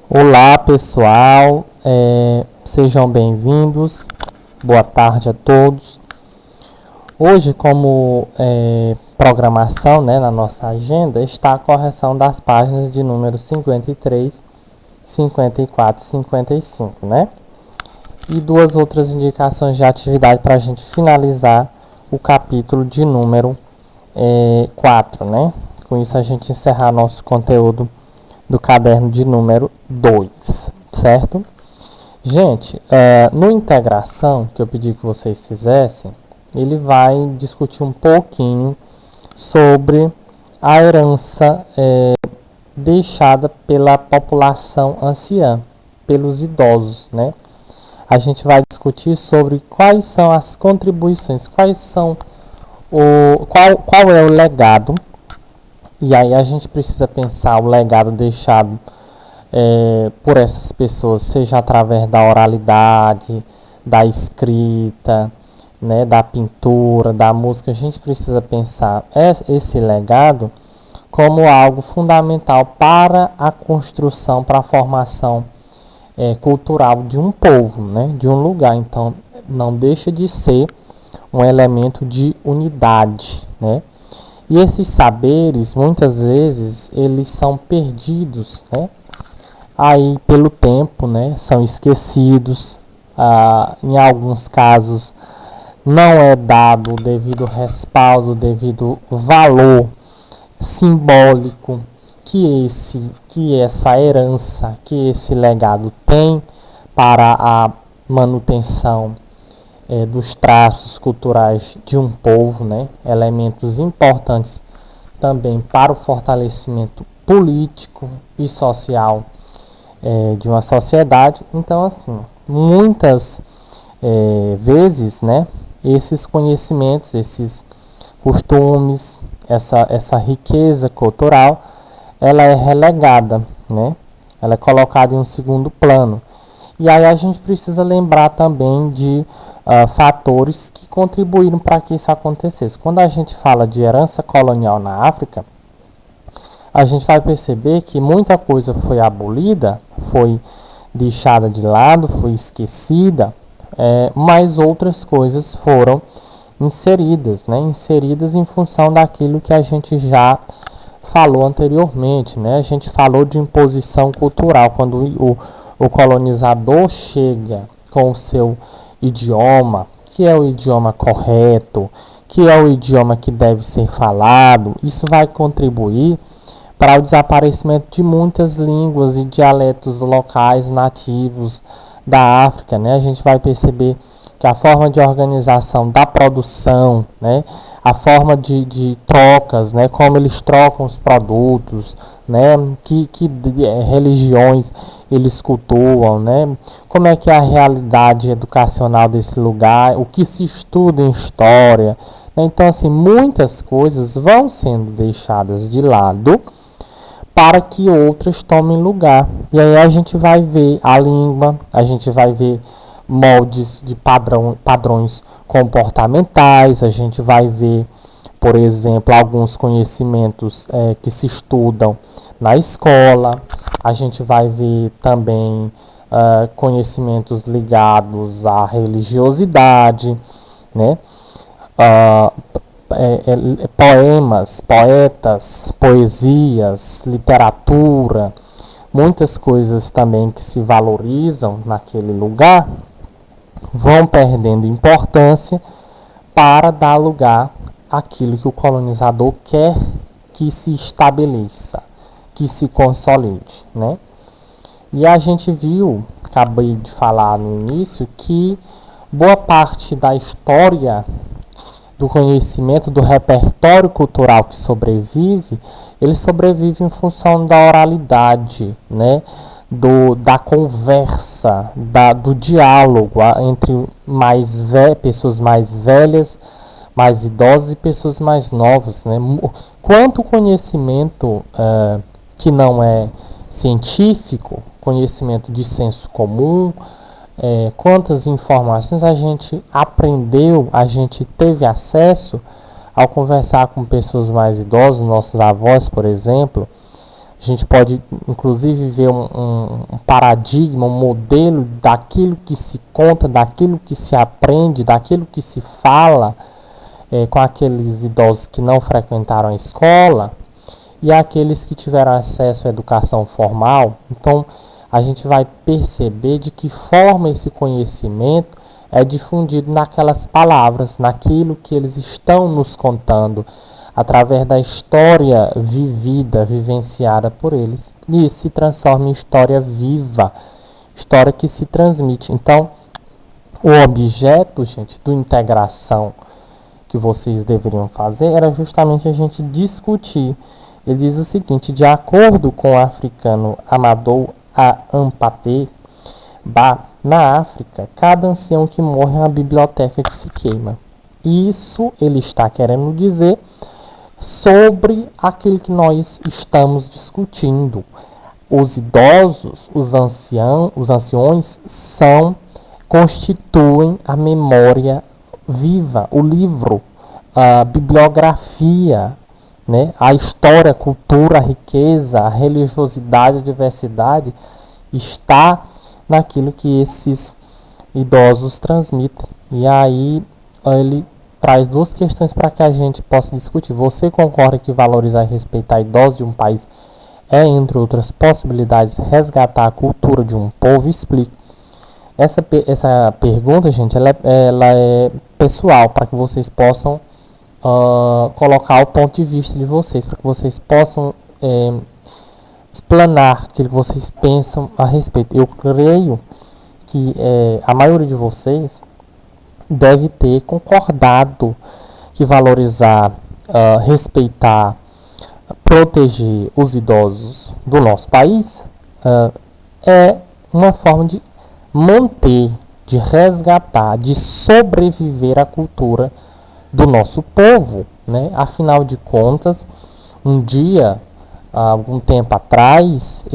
Olá pessoal, sejam bem-vindos, boa tarde a todos. Hoje, como programação, na nossa agenda, está a correção das páginas de número 53, 54 e 55, E duas outras indicações de atividade para a gente finalizar o capítulo de número 4, Com isso a gente encerrar nosso conteúdo do caderno de número 2, certo? Gente, no integração, que eu pedi que vocês fizessem, ele vai discutir um pouquinho sobre a herança deixada pela população anciã, pelos idosos, A gente vai discutir sobre quais são as contribuições, qual é o legado. E aí a gente precisa pensar o legado deixado por essas pessoas, seja através da oralidade, da escrita, da pintura, da música. A gente precisa pensar esse legado como algo fundamental para a construção, para a formação cultural de um povo, de um lugar. Então, não deixa de ser um elemento de unidade, E esses saberes, muitas vezes, eles são perdidos, aí pelo tempo, são esquecidos. Em alguns casos, não é dado o devido respaldo, o devido valor simbólico que essa herança, que esse legado tem para a manutenção dos traços culturais de um povo, Elementos importantes também para o fortalecimento político e social de uma sociedade. Então, assim, muitas vezes, esses conhecimentos, esses costumes, essa riqueza cultural, ela é relegada, Ela é colocada em um segundo plano. E aí a gente precisa lembrar também de fatores que contribuíram para que isso acontecesse. Quando a gente fala de herança colonial na África, a gente vai perceber que muita coisa foi abolida, foi deixada de lado, foi esquecida, mas outras coisas foram inseridas, inseridas em função daquilo que a gente já falou anteriormente, A gente falou de imposição cultural, quando o colonizador chega com o seu idioma, que é o idioma correto, que é o idioma que deve ser falado, isso vai contribuir para o desaparecimento de muitas línguas e dialetos locais nativos da África, A gente vai perceber que a forma de organização da produção, a forma de trocas, como eles trocam os produtos, que religiões eles cultuam, como é que é a realidade educacional desse lugar, o que se estuda em história. Então, assim, muitas coisas vão sendo deixadas de lado para que outras tomem lugar. E aí a gente vai ver a língua, a gente vai ver moldes de padrões comportamentais, a gente vai ver, por exemplo, alguns conhecimentos que se estudam na escola, a gente vai ver também conhecimentos ligados à religiosidade, poemas, poetas, poesias, literatura, muitas coisas também que se valorizam naquele lugar vão perdendo importância para dar lugar àquilo que o colonizador quer que se estabeleça, que se consolide, E a gente viu, acabei de falar no início, que boa parte da história, do conhecimento, do repertório cultural que sobrevive, ele sobrevive em função da oralidade, da conversa, do diálogo entre pessoas mais velhas, mais idosas e pessoas mais novas. Quanto conhecimento que não é científico, conhecimento de senso comum, quantas informações a gente aprendeu, a gente teve acesso ao conversar com pessoas mais idosas, nossos avós, por exemplo. gente pode, inclusive, ver um paradigma, um modelo daquilo que se conta, daquilo que se aprende, daquilo que se fala com aqueles idosos que não frequentaram a escola e aqueles que tiveram acesso à educação formal. Então, a gente vai perceber de que forma esse conhecimento é difundido naquelas palavras, naquilo que eles estão nos contando, através da história vivida, vivenciada por eles. E isso se transforma em história viva, história que se transmite. Então, o objeto, gente, do integração que vocês deveriam fazer era justamente a gente discutir. Ele diz o seguinte: de acordo com o africano Amadou Ampate Ba, na África, cada ancião que morre é uma biblioteca que se queima. Isso ele está querendo dizer sobre aquilo que nós estamos discutindo. Os idosos, os anciões constituem a memória viva, o livro, a bibliografia, né? A história, a cultura, a riqueza, a religiosidade, a diversidade está naquilo que esses idosos transmitem. E aí ele traz duas questões para que a gente possa discutir. Você concorda que valorizar e respeitar idosos de um país é, entre outras possibilidades, resgatar a cultura de um povo? Explique. Essa pergunta, gente, ela é pessoal, para que vocês possam colocar o ponto de vista de vocês, para que vocês possam explanar aquilo que vocês pensam a respeito. Eu creio que a maioria de vocês deve ter concordado que valorizar, respeitar, proteger os idosos do nosso país é uma forma de manter, de resgatar, de sobreviver à cultura do nosso povo, né? Afinal de contas, um dia, algum tempo atrás,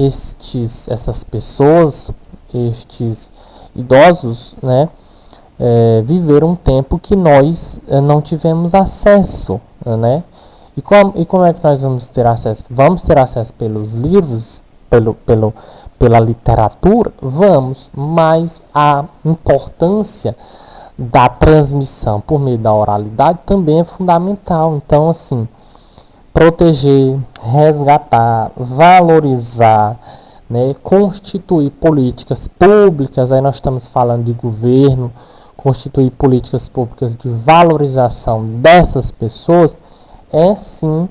essas pessoas, estes idosos, né, viveram um tempo que nós não tivemos acesso, né? E como é que nós vamos ter acesso? Vamos ter acesso pelos livros, pela literatura? Vamos, mas a importância da transmissão por meio da oralidade também é fundamental. Então, assim, proteger, resgatar, valorizar, né, constituir políticas públicas, aí nós estamos falando de governo, constituir políticas públicas de valorização dessas pessoas, é sim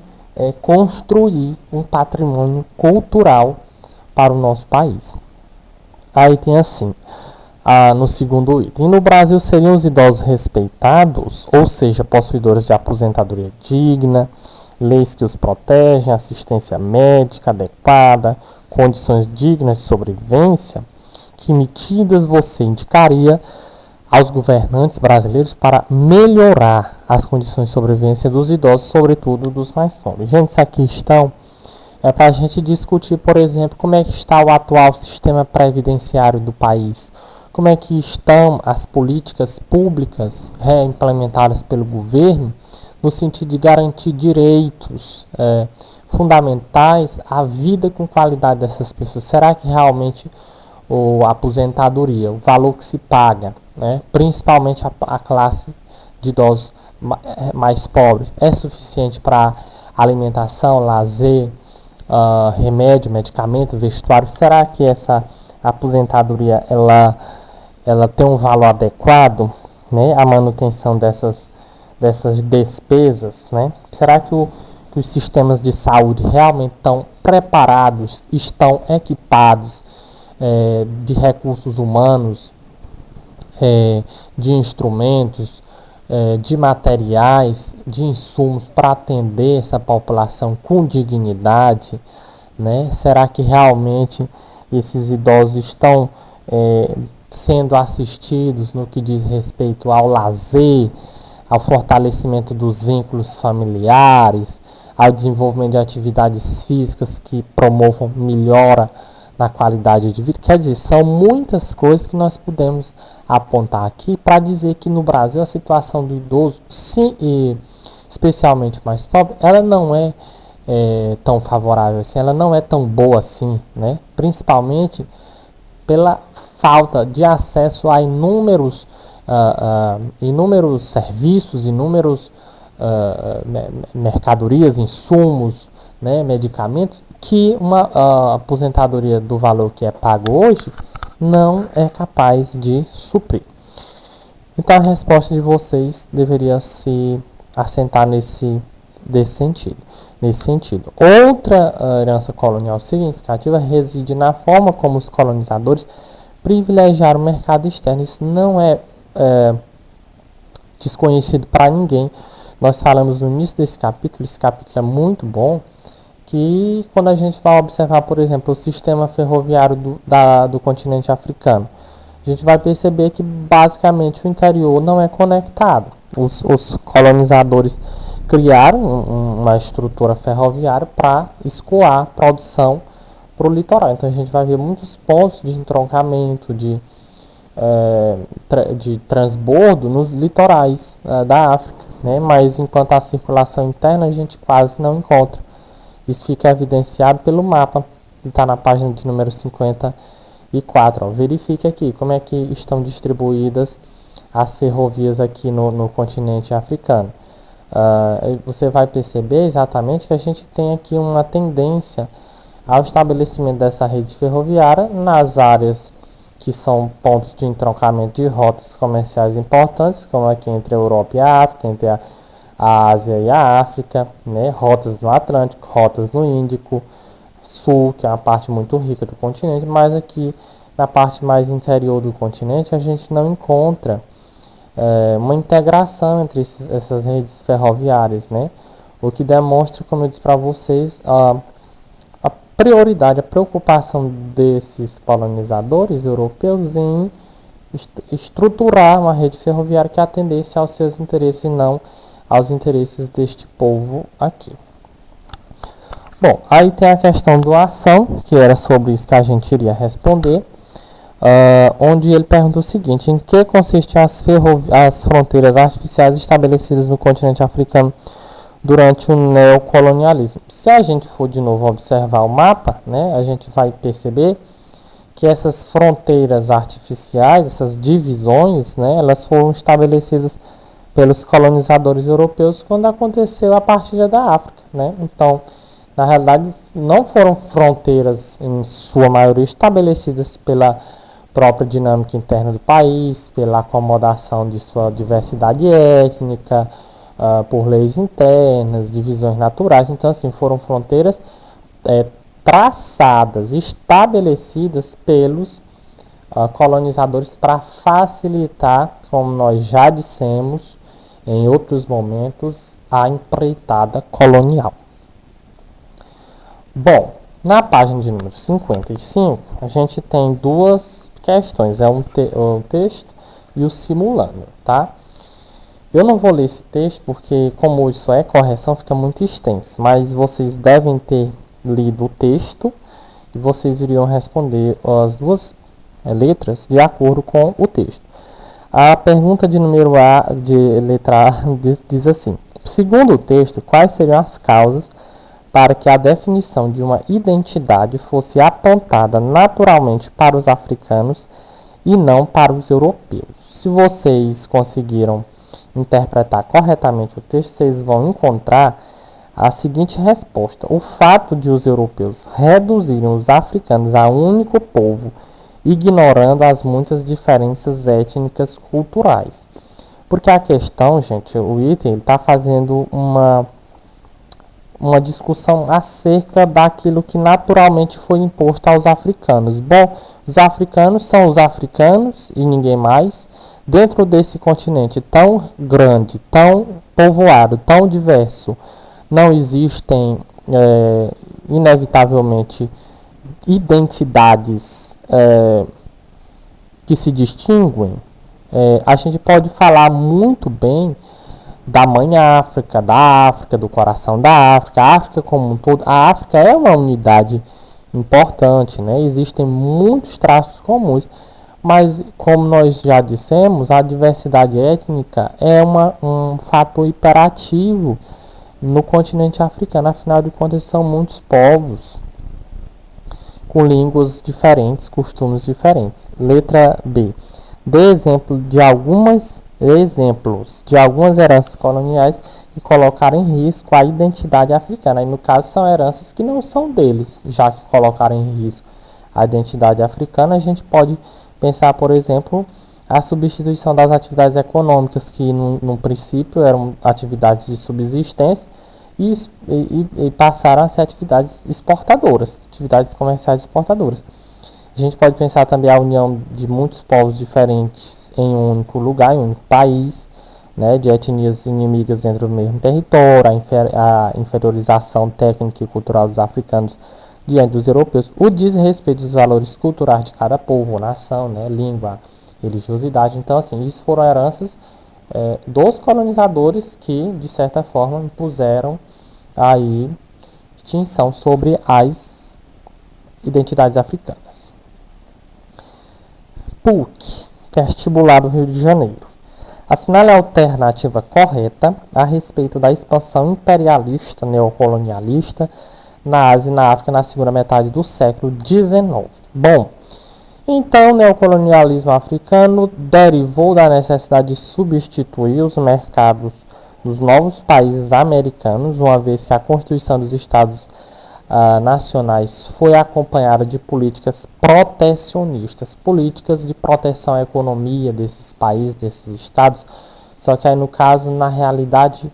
construir um patrimônio cultural para o nosso país. Aí tem assim, no segundo item: no Brasil seriam os idosos respeitados, ou seja, possuidores de aposentadoria digna, leis que os protegem, assistência médica adequada, condições dignas de sobrevivência? Que medidas você indicaria aos governantes brasileiros para melhorar as condições de sobrevivência dos idosos, sobretudo dos mais pobres? Gente, essa questão é para a gente discutir, por exemplo, como é que está o atual sistema previdenciário do país, como é que estão as políticas públicas reimplementadas pelo governo no sentido de garantir direitos fundamentais à vida com qualidade dessas pessoas. Será que realmente a aposentadoria, o valor que se paga, né, principalmente a classe de idosos mais pobres, é suficiente para alimentação, lazer, remédio, medicamento, vestuário? Será que essa aposentadoria ela tem um valor adequado, né, à manutenção dessas despesas, né? Será que os sistemas de saúde realmente estão preparados, estão equipados de recursos humanos, de instrumentos, de materiais, de insumos para atender essa população com dignidade, né? Será que realmente esses idosos estão sendo assistidos no que diz respeito ao lazer, ao fortalecimento dos vínculos familiares, ao desenvolvimento de atividades físicas que promovam melhora na qualidade de vida? Quer dizer, são muitas coisas que nós podemos apontar aqui para dizer que no Brasil a situação do idoso, sim, e especialmente mais pobre, ela não é tão favorável assim, ela não é tão boa assim, né? Principalmente pela falta de acesso a inúmeros serviços, inúmeros mercadorias, insumos, né, medicamentos, que uma aposentadoria do valor que é pago hoje não é capaz de suprir. Então a resposta de vocês deveria se assentar nesse sentido. Outra herança colonial significativa reside na forma como os colonizadores privilegiaram o mercado externo. Isso não é desconhecido para ninguém. Nós falamos no início desse capítulo, esse capítulo é muito bom, que quando a gente vai observar, por exemplo, o sistema ferroviário do continente africano, a gente vai perceber que basicamente o interior não é conectado. Os colonizadores criaram uma estrutura ferroviária para escoar a produção para o litoral. Então a gente vai ver muitos pontos de entroncamento, de transbordo nos litorais da África, né? Mas enquanto a circulação interna a gente quase não encontra. Isso fica evidenciado pelo mapa que está na página de número 54. Ó. Verifique aqui como é que estão distribuídas as ferrovias aqui no continente africano. Você vai perceber exatamente que a gente tem aqui uma tendência ao estabelecimento dessa rede ferroviária nas áreas que são pontos de entroncamento de rotas comerciais importantes, como aqui entre a Europa e a África, entre a Ásia e a África, né? Rotas no Atlântico, rotas no Índico Sul, que é uma parte muito rica do continente, mas aqui na parte mais interior do continente a gente não encontra uma integração entre essas redes ferroviárias, né? O que demonstra, como eu disse para vocês, a prioridade, a preocupação desses colonizadores europeus em estruturar uma rede ferroviária que atendesse aos seus interesses e não aos interesses deste povo aqui. Bom, aí tem a questão do ação, que era sobre isso que a gente iria responder, onde ele pergunta o seguinte: em que consistem as fronteiras artificiais estabelecidas no continente africano durante o neocolonialismo? Se a gente for de novo observar o mapa, né, a gente vai perceber que essas fronteiras artificiais, essas divisões, né, elas foram estabelecidas pelos colonizadores europeus quando aconteceu a partilha da África, né? Então, na realidade, não foram fronteiras, em sua maioria, estabelecidas pela própria dinâmica interna do país, pela acomodação de sua diversidade étnica, por leis internas, divisões naturais. Então, assim, foram fronteiras traçadas, estabelecidas pelos colonizadores para facilitar, como nós já dissemos em outros momentos, a empreitada colonial. Bom, na página de número 55, a gente tem duas questões, o texto e o simulando, tá? Eu não vou ler esse texto porque, como isso é correção, fica muito extenso, mas vocês devem ter lido o texto e vocês iriam responder as duas letras de acordo com o texto. A pergunta de número A, de letra A, diz assim: segundo o texto, quais seriam as causas para que a definição de uma identidade fosse apontada naturalmente para os africanos e não para os europeus? Se vocês conseguiram interpretar corretamente o texto, vocês vão encontrar a seguinte resposta: o fato de os europeus reduzirem os africanos a um único povo, ignorando as muitas diferenças étnicas culturais. Porque a questão, gente, o item está fazendo uma discussão acerca daquilo que naturalmente foi imposto aos africanos. Bom, os africanos são os africanos e ninguém mais. Dentro desse continente tão grande, tão povoado, tão diverso, não existem, inevitavelmente, identidades que se distinguem. A gente pode falar muito bem da mãe África, do coração da África, a África como um todo. A África é uma unidade importante, né? Existem muitos traços comuns, mas, como nós já dissemos, a diversidade étnica é um fator hiperativo no continente africano. Afinal de contas, são muitos povos com línguas diferentes, costumes diferentes. Letra B. Dê exemplos de algumas heranças coloniais que colocaram em risco a identidade africana. E no caso são heranças que não são deles, já que colocaram em risco a identidade africana. A gente pode pensar, por exemplo, a substituição das atividades econômicas, que no princípio eram atividades de subsistência, e passaram a ser atividades exportadoras, atividades comerciais exportadoras. A gente pode pensar também a união de muitos povos diferentes em um único lugar, em um único país, né, de etnias inimigas dentro do mesmo território, a inferiorização técnica e cultural dos africanos diante dos europeus, o desrespeito dos valores culturais de cada povo, nação, né, língua, religiosidade. Então, assim, isso foram heranças dos colonizadores que, de certa forma, impuseram aí distinção sobre as identidades africanas. PUC, Vestibular do Rio de Janeiro. Assinale a alternativa correta a respeito da expansão imperialista neocolonialista na Ásia e na África na segunda metade do século XIX. Bom, então o neocolonialismo africano derivou da necessidade de substituir os mercados dos novos países americanos, uma vez que a Constituição dos Estados nacionais foi acompanhada de políticas protecionistas, políticas de proteção à economia desses países, desses estados. Só que aí no caso, na realidade,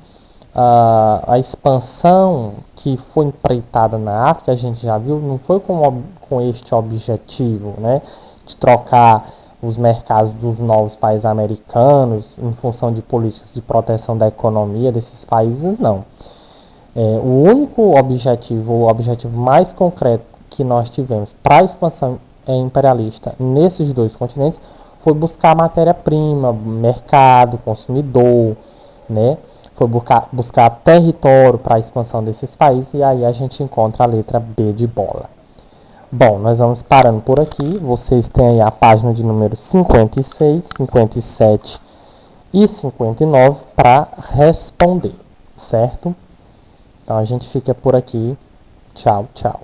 a expansão que foi empreitada na África, a gente já viu, não foi com este objetivo, né, de trocar os mercados dos novos países americanos em função de políticas de proteção da economia desses países, não. O único objetivo, o objetivo mais concreto que nós tivemos para a expansão imperialista nesses dois continentes foi buscar matéria-prima, mercado, consumidor, né? Foi buscar território para a expansão desses países, e aí a gente encontra a letra B de bola. Bom, nós vamos parando por aqui. Vocês têm aí a página de número 56, 57 e 59 para responder, certo? Então a gente fica por aqui. Tchau, tchau.